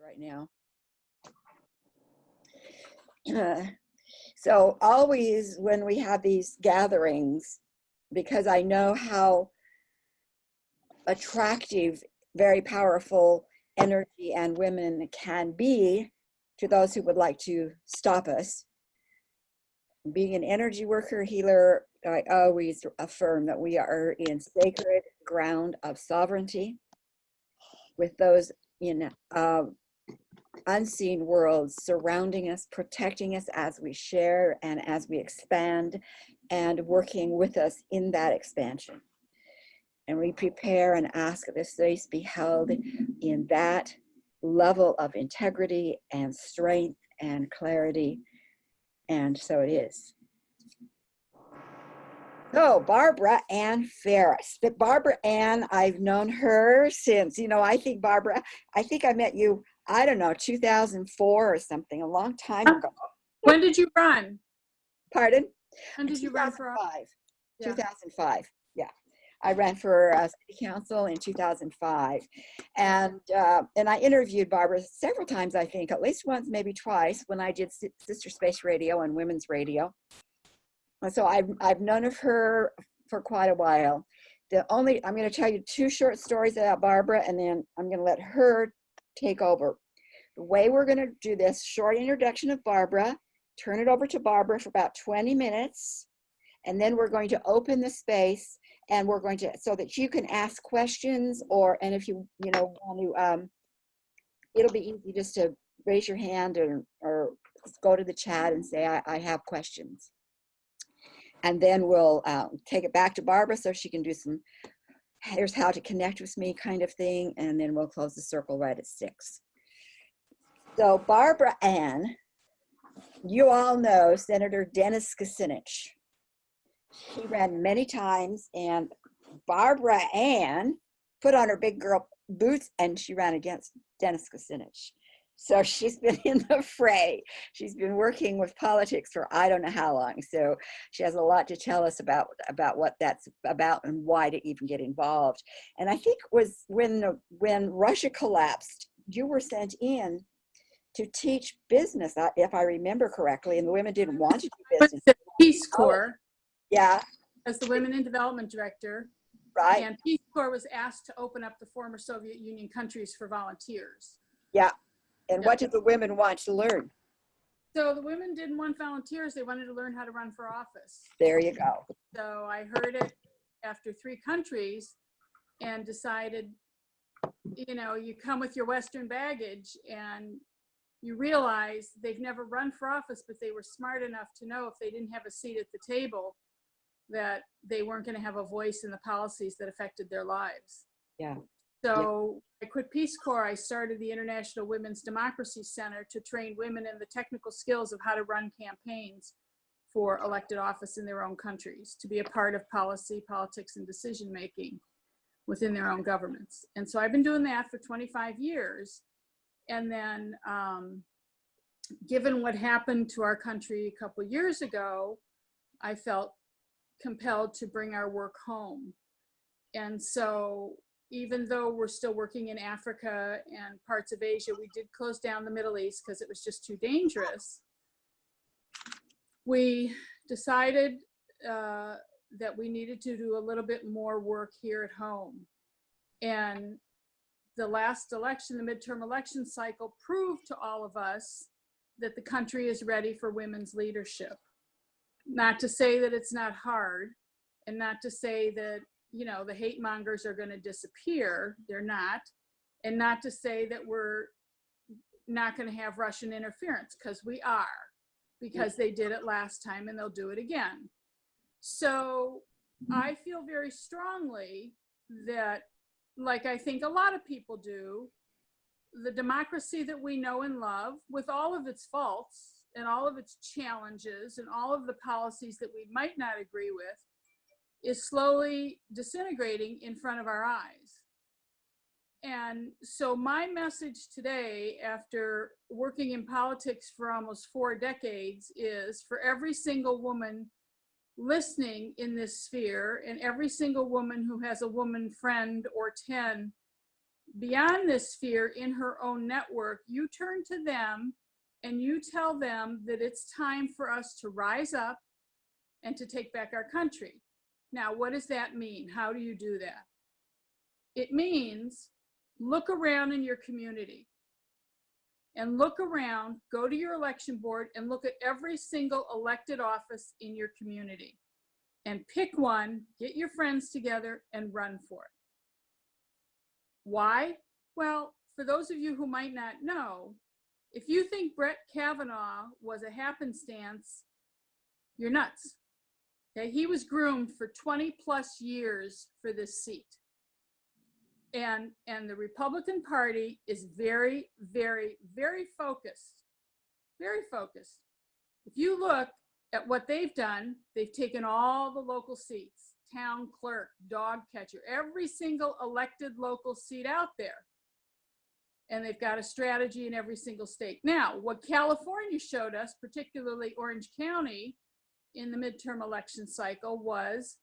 right now. So always when we have these gatherings, because I know how attractive, very powerful energy and women can be to those who would like to stop us. Being an energy worker, healer, I always affirm that we are in sacred ground of sovereignty with those in unseen worlds surrounding us, protecting us as we share and as we expand, and working with us in that expansion. And we prepare and ask that this space be held in that level of integrity and strength and clarity. And so it is. So Barbara Ann Ferris. But Barbara Ann, I've known her since, I think Barbara, I think I met you, I don't know, 2004 or something, a long time ago. When did you run? Pardon? When did you run for office? 2005, yeah. I ran for city council in 2005. And I interviewed Barbara several times, I think, at least once, maybe twice, when I did Sister Space Radio and Women's Radio. So I've known of her for quite a while. I'm going to tell you two short stories about Barbara, and then I'm going to let her take over. The way we're going to do this, short introduction of Barbara, turn it over to Barbara for about 20 minutes, and then we're going to open the space, and we're going to, so that you can ask questions, and if you want to, it'll be easy just to raise your hand or go to the chat and say, I have questions. And then we'll take it back to Barbara so she can do some, here's how to connect with me kind of thing, and then we'll close the circle right at 6. So Barbara Ann, you all know Senator Dennis Kucinich. He ran many times, and Barbara Ann put on her big girl boots and she ran against Dennis Kucinich. So she's been in the fray. She's been working with politics for I don't know how long. So she has a lot to tell us about what that's about and why to even get involved. And I think it was when Russia collapsed, you were sent in to teach business, if I remember correctly, and the women didn't want to do business. The Peace Corps. Yeah. As the Women in Development Director. Right. And Peace Corps was asked to open up the former Soviet Union countries for volunteers. Yeah. And what did the women want to learn? So the women didn't want volunteers. They wanted to learn how to run for office. There you go. So I heard it after 3 countries and decided, you come with your Western baggage and you realize they've never run for office, but they were smart enough to know if they didn't have a seat at the table, that they weren't going to have a voice in the policies that affected their lives. Yeah. So I quit Peace Corps. I started the International Women's Democracy Center to train women in the technical skills of how to run campaigns for elected office in their own countries, to be a part of policy, politics, and decision-making within their own governments. And so I've been doing that for 25 years. And then given what happened to our country a couple of years ago, I felt compelled to bring our work home. And so even though we're still working in Africa and parts of Asia, we did close down the Middle East because it was just too dangerous. We decided that we needed to do a little bit more work here at home. And the last election, the midterm election cycle, proved to all of us that the country is ready for women's leadership. Not to say that it's not hard, and not to say that the hate mongers are going to disappear. They're not. And not to say that we're not going to have Russian interference, because we are, because they did it last time and they'll do it again. So I feel very strongly that, like I think a lot of people do, the democracy that we know and love, with all of its faults and all of its challenges and all of the policies that we might not agree with, is slowly disintegrating in front of our eyes. And so my message today, after working in politics for almost 4 decades, is for every single woman listening in this sphere, and every single woman who has a woman friend or 10 beyond this fear in her own network, you turn to them and you tell them that it's time for us to rise up and to take back our country. Now, what does that mean? How do you do that? It means look around in your community and look around, go to your election board and look at every single elected office in your community and pick one, get your friends together and run for it. Why? Well, for those of you who might not know, if you think Brett Kavanaugh was a happenstance, you're nuts. Okay? He was groomed for 20 plus years for this seat. And the Republican Party is very, very, very focused, very focused. If you look at what they've done, they've taken all the local seats, town clerk, dog catcher, every single elected local seat out there. And they've got a strategy in every single state. Now, what California showed us, particularly Orange County in the midterm election cycle, was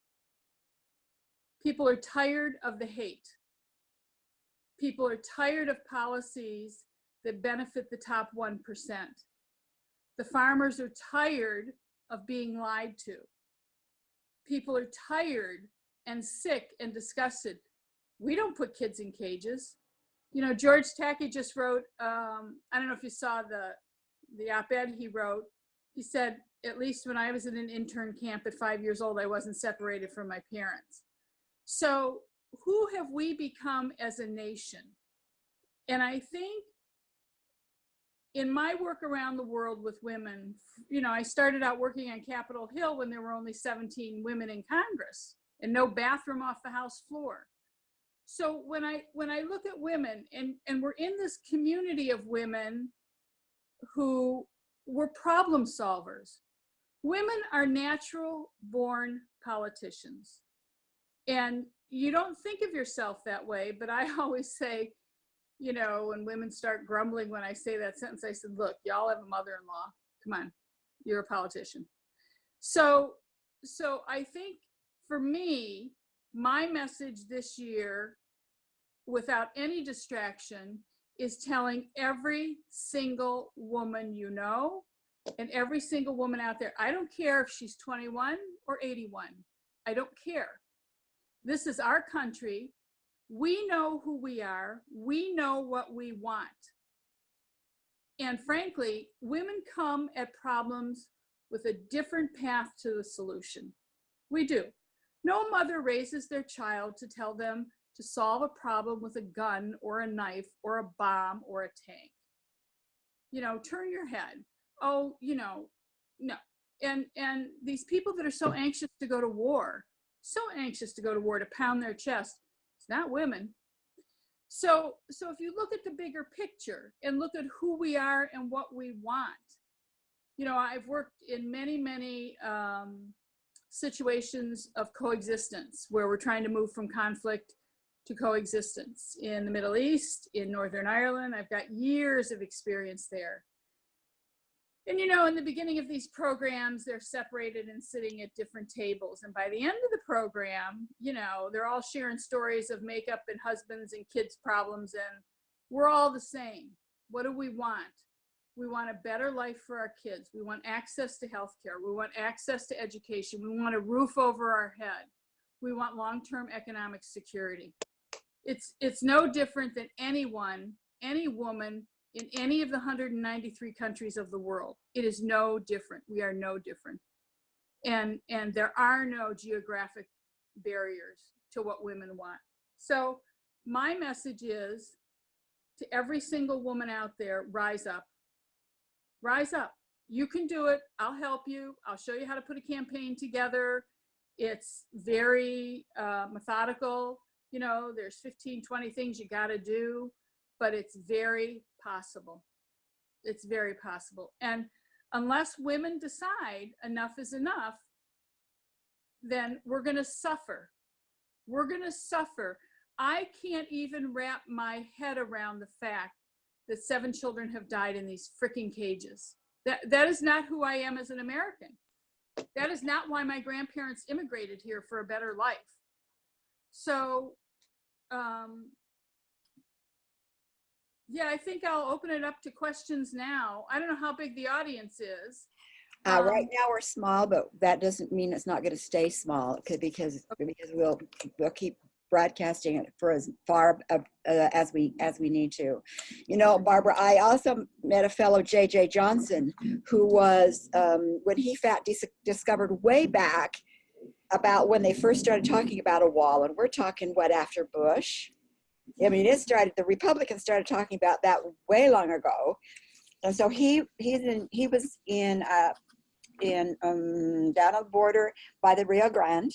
people are tired of the hate. People are tired of policies that benefit the top 1%. The farmers are tired of being lied to. People are tired and sick and disgusted. We don't put kids in cages. You know, George Takei just wrote, I don't know if you saw the op-ed he wrote. He said, at least when I was in an intern camp at 5 years old, I wasn't separated from my parents. So who have we become as a nation? And I think in my work around the world with women, you know, I started out working on Capitol Hill when there were only 17 women in Congress and no bathroom off the House floor. So when I look at women and we're in this community of women who were problem solvers, women are natural born politicians. And you don't think of yourself that way, but I always say, you know, when women start grumbling when I say that sentence, I said, look, y'all have a mother-in-law. Come on, you're a politician. So I think for me, my message this year, without any distraction, is telling every single woman you know and every single woman out there, I don't care if she's 21 or 81. I don't care. This is our country. We know who we are. We know what we want. And frankly, women come at problems with a different path to the solution. We do. No mother raises their child to tell them to solve a problem with a gun or a knife or a bomb or a tank. You know, turn your head. Oh, you know, no. And these people that are so anxious to go to war, to pound their chest, it's not women. So if you look at the bigger picture and look at who we are and what we want, you know, I've worked in many situations of coexistence where we're trying to move from conflict to coexistence in the Middle East, in Northern Ireland. I've got years of experience there. And, you know, in the beginning of these programs, they're separated and sitting at different tables. And by the end of the program, you know, they're all sharing stories of makeup and husbands and kids' problems. And we're all the same. What do we want? We want a better life for our kids. We want access to healthcare. We want access to education. We want a roof over our head. We want long-term economic security. It's no different than anyone, any woman in any of the 193 countries of the world. It is no different. We are no different. And there are no geographic barriers to what women want. So my message is to every single woman out there, rise up. Rise up. You can do it. I'll help you. I'll show you how to put a campaign together. It's very methodical. You know, there's 15, 20 things you got to do, but it's very possible. It's very possible. And unless women decide enough is enough, then we're going to suffer. We're going to suffer. I can't even wrap my head around the fact that 7 children have died in these freaking cages. That is not who I am as an American. That is not why my grandparents immigrated here, for a better life. So Yeah, I think I'll open it up to questions now. I don't know how big the audience is. Right now we're small, but that doesn't mean it's not going to stay small because we'll keep broadcasting it for as far as we need to. You know, Barbara, I also met a fellow, J.J. Johnson, who was when he discovered way back about when they first started talking about a wall, and we're talking what, after Bush. I mean, the Republicans started talking about that way long ago, and so he was in down on the border by the Rio Grande,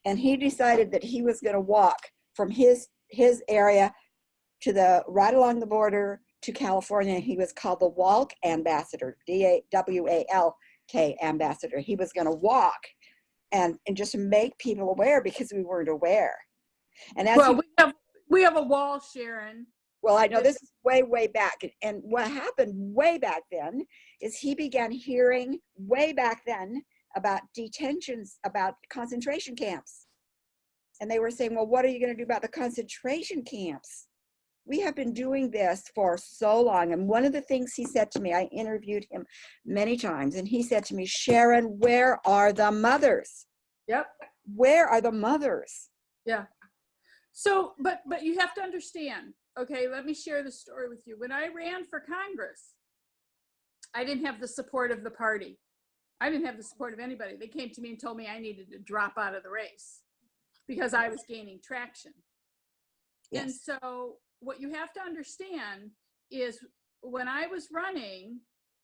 and he decided that he was going to walk from his area to the right along the border to California. He was called the Walk Ambassador, WALK ambassador. He was going to walk and just make people aware because we weren't aware. And as well, we have a wall, Sharon. Well, I know this is way back. And what happened way back then is he began hearing way back then about detentions, about concentration camps. And they were saying, well, what are you going to do about the concentration camps? We have been doing this for so long. And one of the things he said to me, I interviewed him many times, and he said to me, Sharon, where are the mothers? Yep. Where are the mothers? Yeah. So, but you have to understand, okay, let me share the story with you. When I ran for Congress, I didn't have the support of the party. I didn't have the support of anybody. They came to me and told me I needed to drop out of the race because I was gaining traction. Yes. And so what you have to understand is when I was running,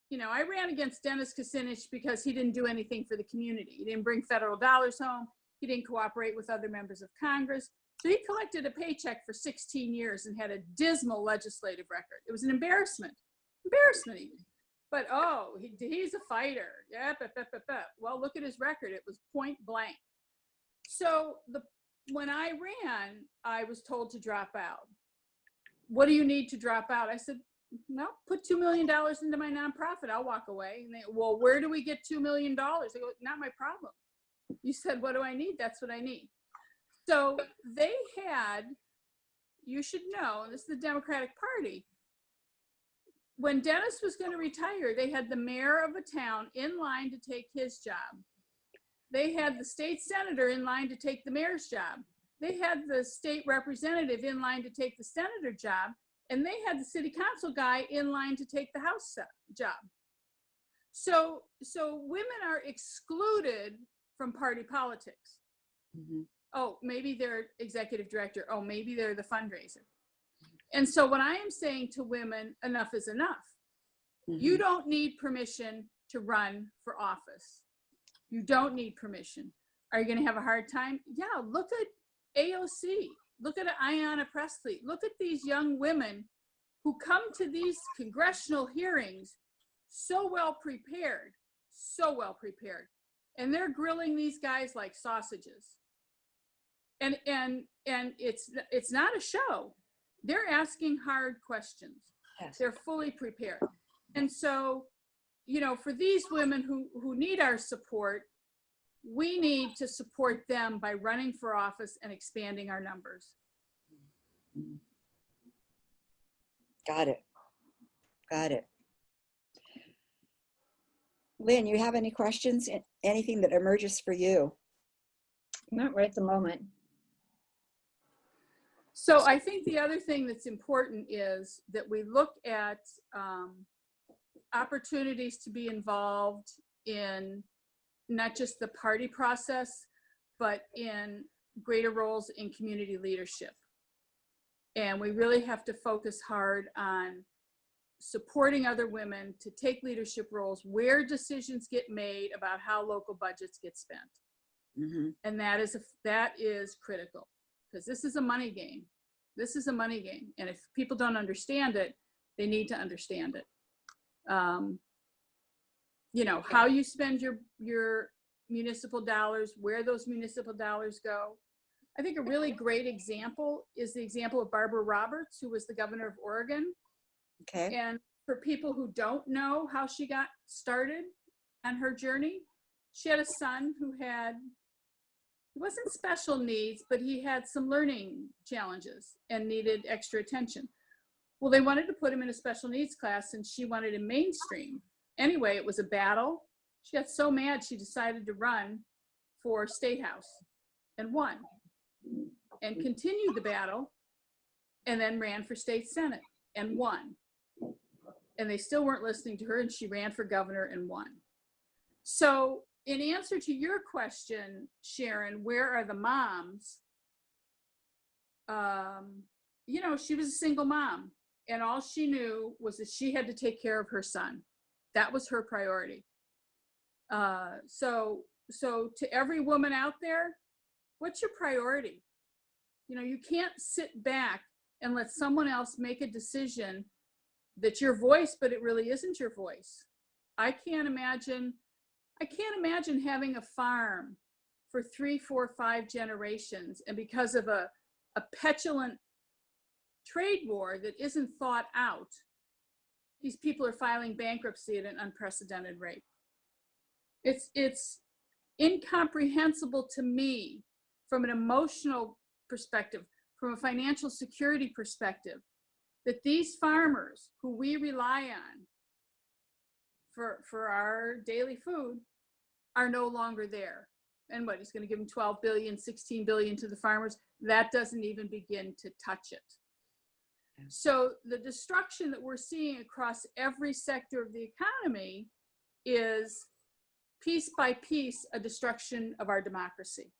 you know, I ran against Dennis Kucinich because he didn't do anything for the community. He didn't bring federal dollars home. He didn't cooperate with other members of Congress. So he collected a paycheck for 16 years and had a dismal legislative record. It was an embarrassment even. But oh, he's a fighter. Yeah, well, look at his record. It was point blank. So when I ran, I was told to drop out. What do you need to drop out? I said, no, put $2 million into my nonprofit. I'll walk away. And they, well, where do we get $2 million? I go, not my problem. You said, what do I need? That's what I need. So they had, you should know, this is the Democratic Party. When Dennis was going to retire, they had the mayor of a town in line to take his job. They had the state senator in line to take the mayor's job. They had the state representative in line to take the senator job. And they had the city council guy in line to take the House job. So women are excluded from party politics. Mm-hmm. Oh, maybe they're executive director. Oh, maybe they're the fundraiser. And so what I am saying to women, enough is enough. Mm-hmm. You don't need permission to run for office. You don't need permission. Are you going to have a hard time? Yeah, look at AOC. Look at Ayanna Pressley. Look at these young women who come to these congressional hearings so well prepared. And they're grilling these guys like sausages. And it's not a show. They're asking hard questions. Yes. They're fully prepared. And so, you know, for these women who need our support, we need to support them by running for office and expanding our numbers. Got it. Lynn, you have any questions? Anything that emerges for you? Not right at the moment. So I think the other thing that's important is that we look at opportunities to be involved in not just the party process, but in greater roles in community leadership. And we really have to focus hard on supporting other women to take leadership roles where decisions get made about how local budgets get spent. Mm-hmm. And that is critical, because this is a money game. This is a money game. And if people don't understand it, they need to understand it. You know, how you spend your municipal dollars, where those municipal dollars go. I think a really great example is the example of Barbara Roberts, who was the governor of Oregon. Okay. And for people who don't know how she got started on her journey, she had a son who wasn't special needs, but he had some learning challenges and needed extra attention. Well, they wanted to put him in a special needs class and she wanted him mainstream. Anyway, it was a battle. She got so mad, she decided to run for State House and won, and continued the battle, and then ran for state Senate and won. And they still weren't listening to her, and she ran for governor and won. So in answer to your question, Sharon, where are the moms? You know, she was a single mom, and all she knew was that she had to take care of her son. That was her priority. So to every woman out there, what's your priority? You know, you can't sit back and let someone else make a decision that's your voice, but it really isn't your voice. I can't imagine having a farm for 3, 4, 5 generations, and because of a petulant trade war that isn't thought out, these people are filing bankruptcy at an unprecedented rate. It's incomprehensible to me from an emotional perspective, from a financial security perspective, that these farmers who we rely on for our daily food are no longer there. And what, he's going to give them 12 billion, 16 billion to the farmers? That doesn't even begin to touch it. So the destruction that we're seeing across every sector of the economy is piece by piece a destruction of our democracy.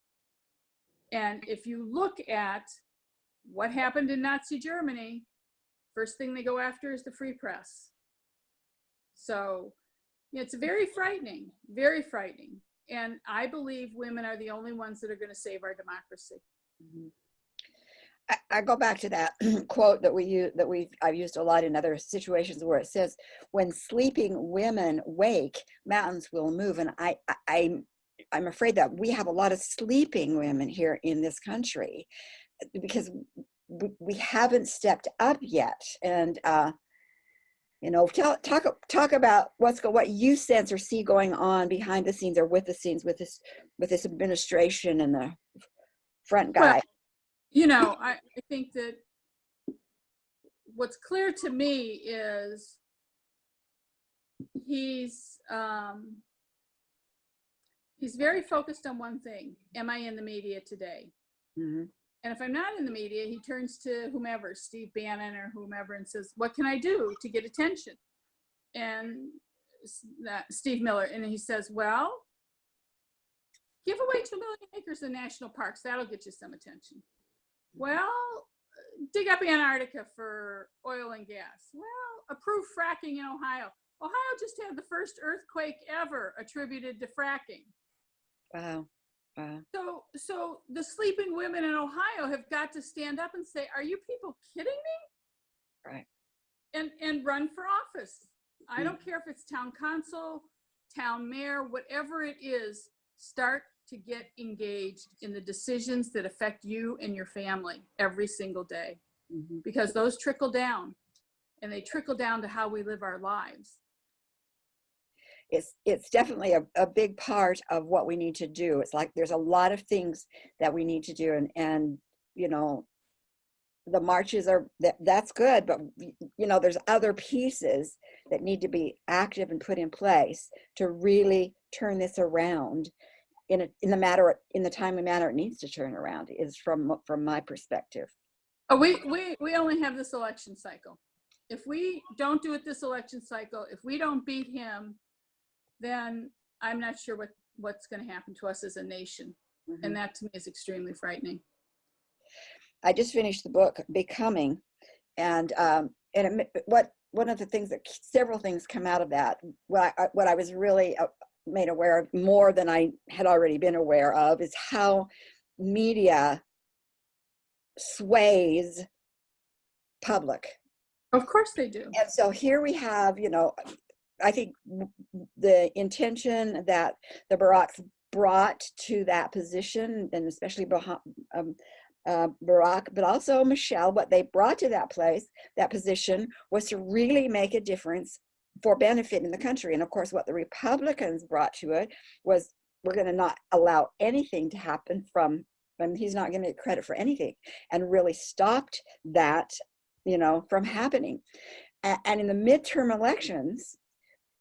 And if you look at what happened in Nazi Germany, first thing they go after is the free press. So it's very frightening, very frightening. And I believe women are the only ones that are going to save our democracy. Mm-hmm. I go back to that quote that I've used a lot in other situations, where it says, "When sleeping women wake, mountains will move." And I'm afraid that we have a lot of sleeping women here in this country because we haven't stepped up yet. And you know, talk about what you sense or see going on behind the scenes or with the scenes with this administration and the front guy. Well, you know, I think that what's clear to me is he's very focused on one thing. Am I in the media today? Mm-hmm. And if I'm not in the media, he turns to whomever, Steve Bannon or whomever, and says, what can I do to get attention? And Steve Miller, and he says, well, give away 2 million acres of national parks. That'll get you some attention. Well, dig up Antarctica for oil and gas. Well, approve fracking in Ohio. Ohio just had the first earthquake ever attributed to fracking. Wow. So the sleeping women in Ohio have got to stand up and say, are you people kidding me? Right. And run for office. I don't care if it's town council, town mayor, whatever it is, start to get engaged in the decisions that affect you and your family every single day. Mm-hmm. Because those trickle down, and they trickle down to how we live our lives. It's definitely a big part of what we need to do. It's like there's a lot of things that we need to do, and you know, the marches that's good, but you know, there's other pieces that need to be active and put in place to really turn this around in the timely manner it needs to turn around, is from my perspective. Oh, we only have this election cycle. If we don't do it this election cycle, if we don't beat him, then I'm not sure what's going to happen to us as a nation. Mm-hmm. And that to me is extremely frightening. I just finished the book Becoming, and one of the things that several things come out of that. What I was really made aware of more than I had already been aware of is how media sways public. Of course they do. And so here we have, you know, I think the intention that the Baracks brought to that position, and especially Barack, but also Michelle, what they brought to that position was to really make a difference for benefit in the country. And of course, what the Republicans brought to it was, we're going to not allow anything to happen and he's not going to get credit for anything, and really stopped that from happening. And in the midterm elections,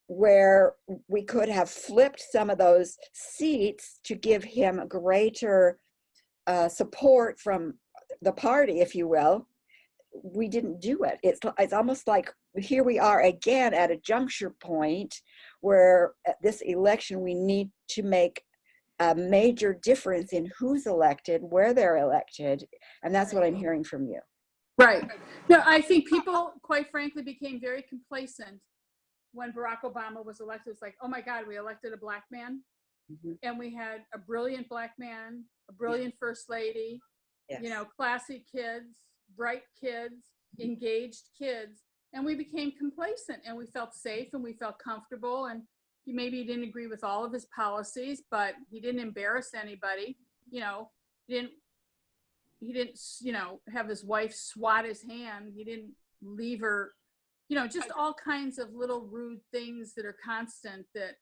where we could have flipped some of those seats to give him greater support from the party, if you will, we didn't do it. It's almost like here we are again at a juncture point where at this election we need to make a major difference in who's elected, where they're elected, and that's what I'm hearing from you. Right. No, I think people, quite frankly, became very complacent when Barack Obama was elected. It's like, oh my God, we elected a black man. Mm-hmm. And we had a brilliant black man, a brilliant first lady, Yes. classy kids, bright kids, engaged kids. And we became complacent and we felt safe and we felt comfortable. And maybe he didn't agree with all of his policies, but he didn't embarrass anybody. He didn't, have his wife swat his hand. He didn't leave her, just all kinds of little rude things that are constant that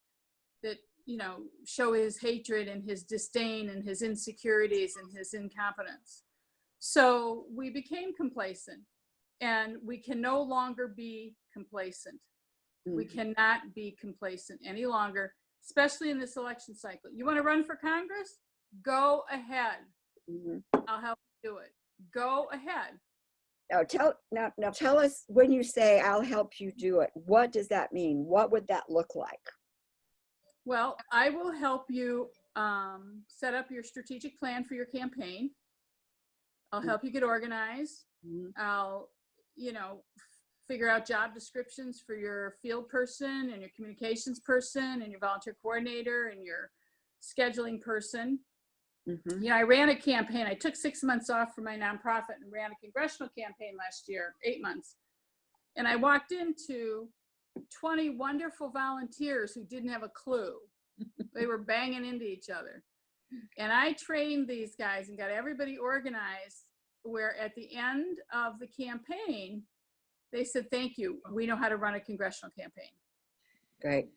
show his hatred and his disdain and his insecurities and his incompetence. So we became complacent, and we can no longer be complacent. Mm-hmm. We cannot be complacent any longer, especially in this election cycle. You want to run for Congress? Go ahead. Mm-hmm. I'll help you do it. Go ahead. Now tell us, when you say I'll help you do it, what does that mean? What would that look like? Well, I will help you set up your strategic plan for your campaign. I'll help you get organized. Mm-hmm. I'll, figure out job descriptions for your field person and your communications person and your volunteer coordinator and your scheduling person. Mm-hmm. I ran a campaign. I took 6 months off from my nonprofit and ran a congressional campaign last year, 8 months. And I walked into 20 wonderful volunteers who didn't have a clue. They were banging into each other. And I trained these guys and got everybody organized, where at the end of the campaign, they said, thank you. We know how to run a congressional campaign. Great.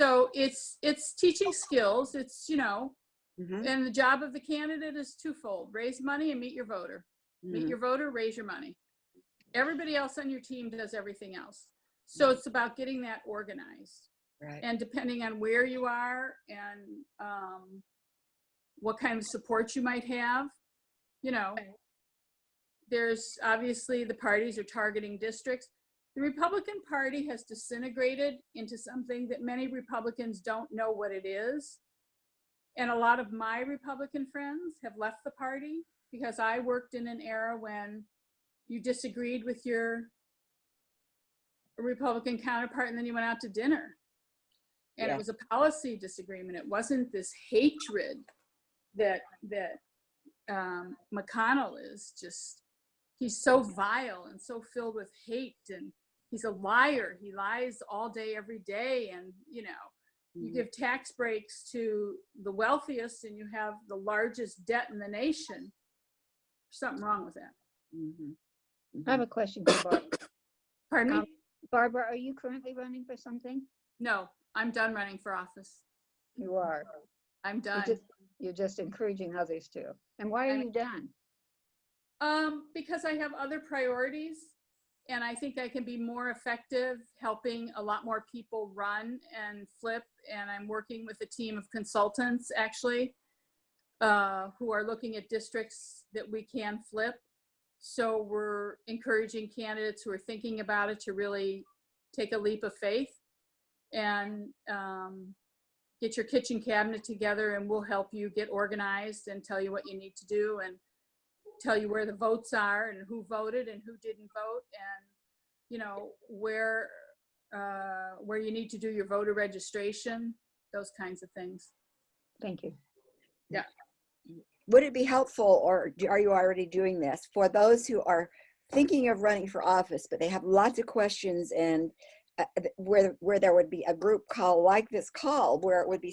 So it's teaching skills. It's, mm-hmm. and the job of the candidate is twofold: raise money and meet your voter. Mm-hmm. Meet your voter, raise your money. Everybody else on your team does everything else. So it's about getting that organized. Right. And depending on where you are and what kind of support you might have, there's obviously the parties are targeting districts. The Republican Party has disintegrated into something that many Republicans don't know what it is. And a lot of my Republican friends have left the party because I worked in an era when you disagreed with your Republican counterpart and then you went out to dinner. And It was a policy disagreement. It wasn't this hatred that McConnell is just. He's so vile and so filled with hate, and he's a liar. He lies all day, every day. And, you give tax breaks to the wealthiest and you have the largest debt in the nation. There's something wrong with that. Mm-hmm. Mm-hmm. I have a question for Barbara. Pardon me? Barbara, are you currently running for something? No, I'm done running for office. You are? I'm done. You're just encouraging others to. And why are you done? Because I have other priorities, and I think I can be more effective helping a lot more people run and flip. And I'm working with a team of consultants, actually, who are looking at districts that we can flip. So we're encouraging candidates who are thinking about it to really take a leap of faith and get your kitchen cabinet together, and we'll help you get organized and tell you what you need to do and tell you where the votes are and who voted and who didn't vote, and where you need to do your voter registration, those kinds of things. Thank you. Yeah. Would it be helpful, or are you already doing this, for those who are thinking of running for office, but they have lots of questions, and where there would be a group call like this call, where it would be,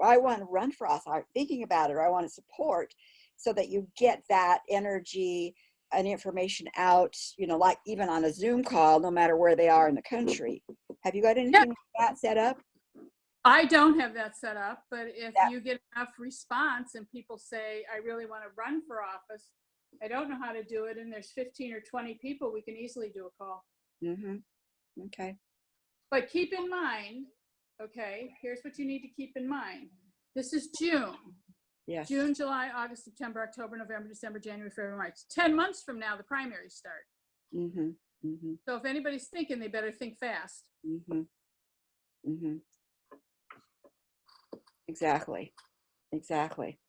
I want to run for office, I'm thinking about it, or I want to support, so that you get that energy and information out, like even on a Zoom call, no matter where they are in the country. Have you got anything like that set up? I don't have that set up, but if you get enough response and people say, I really want to run for office, I don't know how to do it, and there's 15 or 20 people, we can easily do a call. Mm-hmm. Okay. But keep in mind, okay, here's what you need to keep in mind. This is June. Yes. June, July, August, September, October, November, December, January, February, March. 10 months from now, the primaries start. Mm-hmm. Mm-hmm. So if anybody's thinking, they better think fast. Mm-hmm. Mm-hmm. Exactly. Exactly.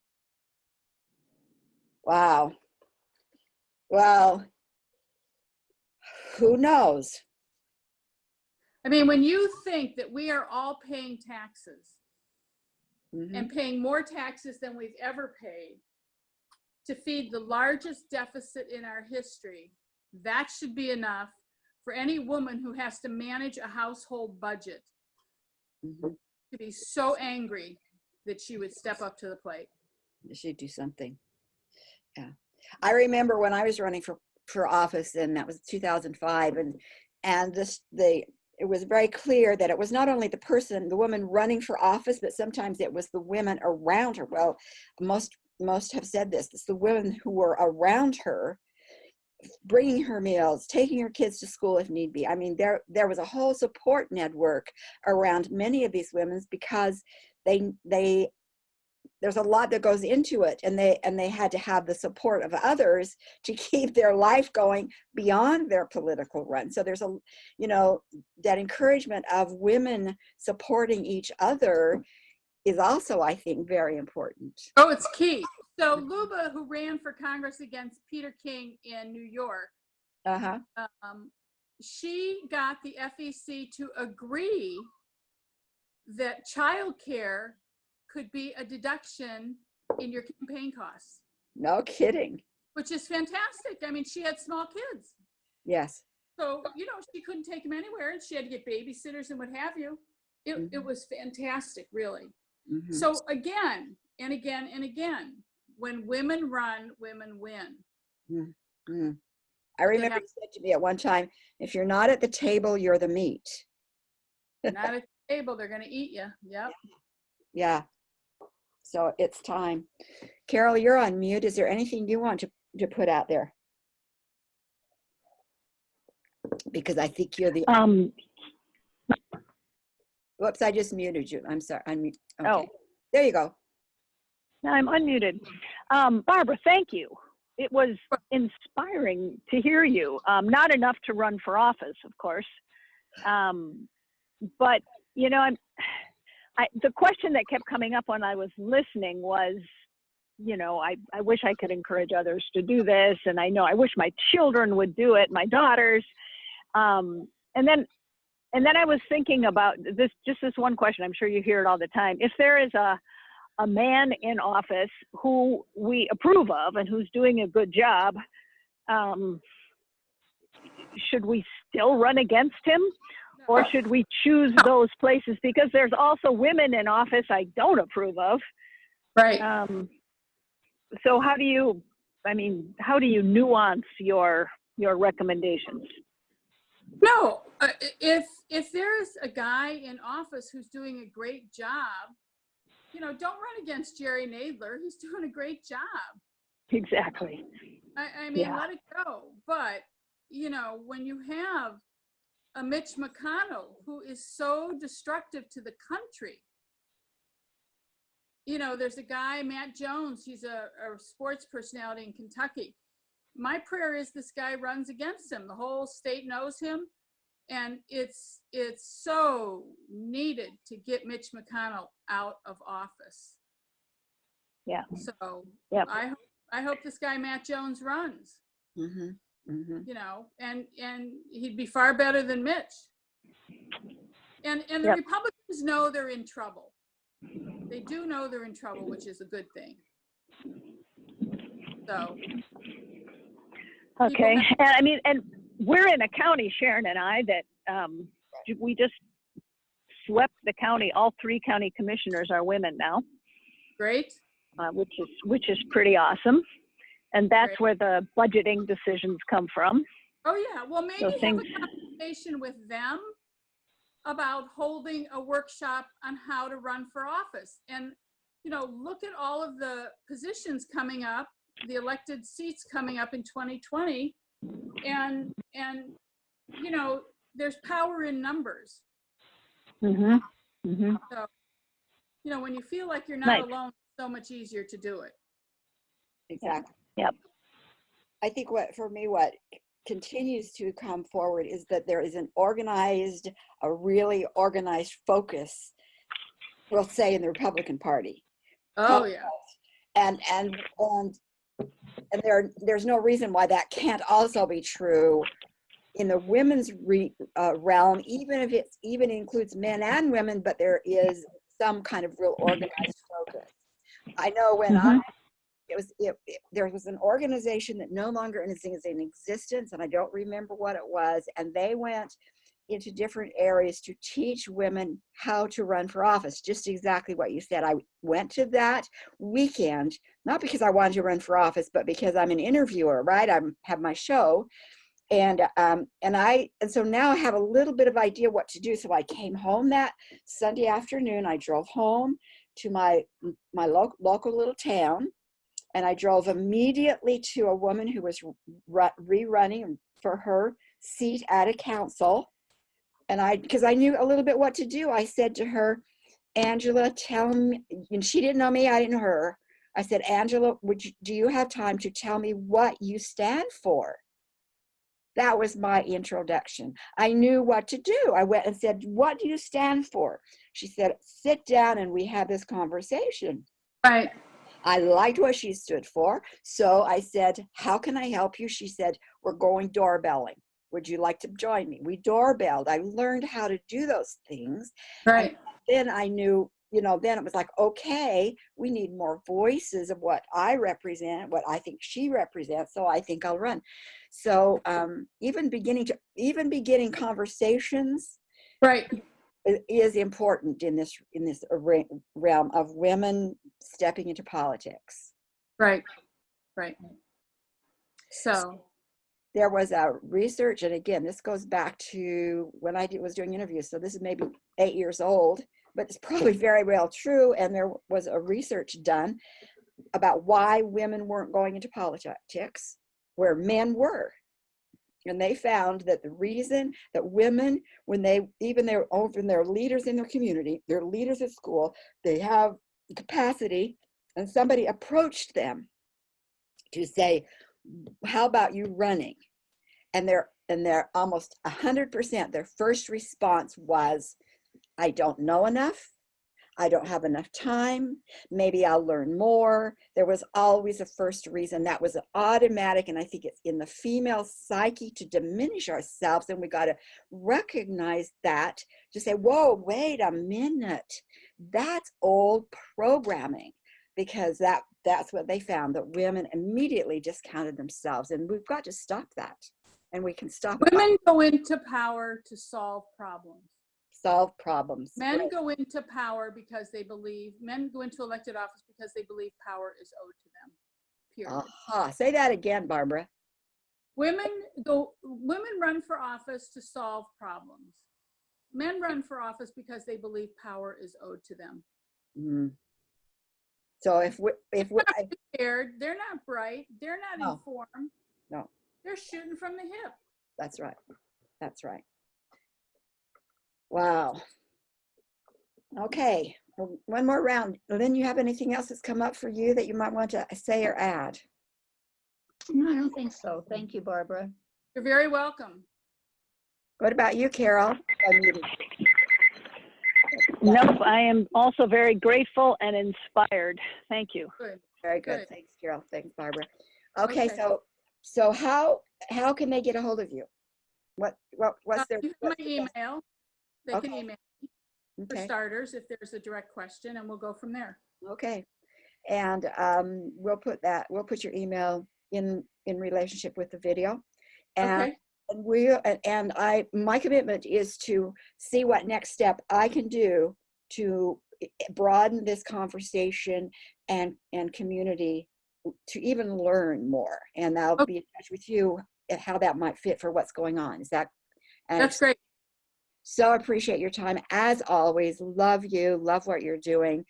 Wow. Well, who knows? I mean, when you think that we are all paying taxes Mm-hmm. and paying more taxes than we've ever paid to feed the largest deficit in our history, that should be enough for any woman who has to manage a household budget Mm-hmm. to be so angry that she would step up to the plate. They should do something. Yeah. I remember when I was running for office, and that was 2005, and it was very clear that it was not only the woman running for office, but sometimes it was the women around her. Well, most have said this. It's the women who were around her, bringing her meals, taking her kids to school if need be. I mean, there was a whole support network around many of these women, because there's a lot that goes into it, and they had to have the support of others to keep their life going beyond their political run. So there's that encouragement of women supporting each other is also, I think, very important. Oh, it's key. So Luba, who ran for Congress against Peter King in New York, she got the FEC to agree that childcare could be a deduction in your campaign costs. No kidding. Which is fantastic. I mean, she had small kids. Yes. So, she couldn't take them anywhere, and she had to get babysitters and what have you. It was fantastic, really. Mm-hmm. So again, and again, and again, when women run, women win. Mm-hmm. I remember you said to me at one time, if you're not at the table, you're the meat. Not at the table, they're going to eat you. Yep. Yeah. So it's time. Carol, you're on mute. Is there anything you want to put out there? Because I think you're the... Whoops, I just muted you. I'm sorry. Okay. Oh. There you go. No, I'm unmuted. Barbara, thank you. It was inspiring to hear you. Not enough to run for office, of course. But, the question that kept coming up when I was listening was, I wish I could encourage others to do this. And I wish my children would do it, my daughters. And then I was thinking about this one question. I'm sure you hear it all the time. If there is a man in office who we approve of and who's doing a good job, should we still run against him? Or should we choose those places? Because there's also women in office I don't approve of. Right. So how do you nuance your recommendations? No, if there's a guy in office who's doing a great job, don't run against Jerry Nadler. He's doing a great job. Exactly. I mean, let it go. But, when you have a Mitch McConnell who is so destructive to the country, there's a guy, Matt Jones, he's a sports personality in Kentucky. My prayer is this guy runs against him. The whole state knows him, and it's so needed to get Mitch McConnell out of office. Yeah. So yeah. I hope this guy Matt Jones runs. Mm-hmm. Mm-hmm. And he'd be far better than Mitch. And the Republicans know they're in trouble. They do know they're in trouble, which is a good thing. So. Okay. And we're in a county, Sharon and I, that we just swept the county. All 3 county commissioners are women now. Great. Which is pretty awesome. And that's Great. where the budgeting decisions come from. Oh yeah. Well, maybe have a conversation with them about holding a workshop on how to run for office, and look at all of the positions coming up the elected seats coming up in 2020, and you know, there's power in numbers. Mm-hmm. Mm-hmm. So, you know, when you feel like you're not Nice. alone, it's so much easier to do it. Exactly. Yep. I think what continues to come forward is that there is a really organized focus, we'll say, in the Republican Party. Oh yeah. And there's no reason why that can't also be true in the women's realm, even if it even includes men and women, but there is some kind of real organized focus. I know when there was an organization that no longer is in existence, and I don't remember what it was, and they went into different areas to teach women how to run for office, just exactly what you said. I went to that weekend, not because I wanted to run for office, but because I'm an interviewer, right? I have my show, and so now I have a little bit of idea what to do. So I came home that Sunday afternoon. I drove home to my local little town, and I drove immediately to a woman who was rerunning for her seat at a council. And because I knew a little bit what to do, I said to her, Angela, tell me, and she didn't know me, I didn't know her. I said, Angela, do you have time to tell me what you stand for? That was my introduction. I knew what to do. I went and said, what do you stand for? She said, sit down and we have this conversation. Right. I liked what she stood for. So I said, how can I help you? She said, we're going doorbelling. Would you like to join me? We doorbelled. I learned how to do those things. Right. And then I knew, then it was like, okay, we need more voices of what I represent, what I think she represents. So I think I'll run. So even beginning conversations, Right. is important in this realm of women stepping into politics. Right. Right. So there was a research, and again, this goes back to when I was doing interviews. So this is maybe 8 years old, but it's probably very well true. And there was a research done about why women weren't going into politics where men were. And they found that the reason that women, when they're leaders in their community, they're leaders at school, they have capacity, and somebody approached them to say, how about you running? And they're almost 100%, their first response was, I don't know enough. I don't have enough time. Maybe I'll learn more. There was always a first reason. That was automatic. And I think it's in the female psyche to diminish ourselves. And we got to recognize that, to say, whoa, wait a minute. That's old programming, because that's what they found, that women immediately discounted themselves. And we've got to stop that. And we can stop it. Women go into power to solve problems. Solve problems. Men right. go into power because men go into elected office because they believe power is owed to them. Period. Aha. Say that again, Barbara. Women run for office to solve problems. Men run for office because they believe power is owed to them. Mm. So if we're not scared, they're not bright, they're not informed. No. They're shooting from the hip. That's right. That's right. Wow. Okay. Well, one more round. Lynn, you have anything else that's come up for you that you might want to say or add? No, I don't think so. Thank you, Barbara. You're very welcome. What about you, Carol? Nope, I am also very grateful and inspired. Thank you. Good. Very good. Good. Thanks, Carol. Thanks, Barbara. Okay. So how can they get a hold of you? What's their my email? They can email me for Okay. starters if there's a direct question, and we'll go from there. Okay. And we'll put your email in relationship with the video. And Okay. my commitment is to see what next step I can do to broaden this conversation and community to even learn more. And I'll be in touch with you at how that might fit for what's going on. That's great. So appreciate your time. As always, love you, love what you're doing.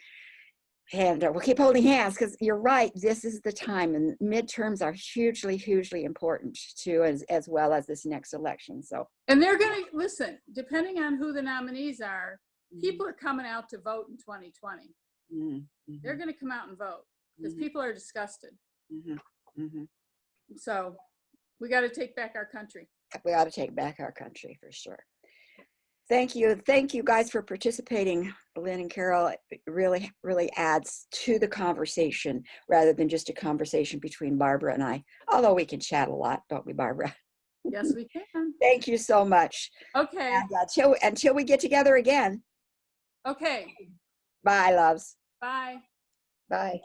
And we'll keep holding hands because you're right. This is the time, and midterms are hugely, hugely important too, as well as this next election. So, And they're going to listen, depending on who the nominees are, people are coming out to vote in 2020. They're going to come out and vote because people are disgusted. So we got to take back our country. We ought to take back our country for sure. Thank you. Thank you guys for participating, Lynn and Carol. It really, really adds to the conversation rather than just a conversation between Barbara and I, although we can chat a lot, don't we, Barbara? Yes, we can. Thank you so much. Okay. And until we get together again. Okay. Bye, loves. Bye. Bye.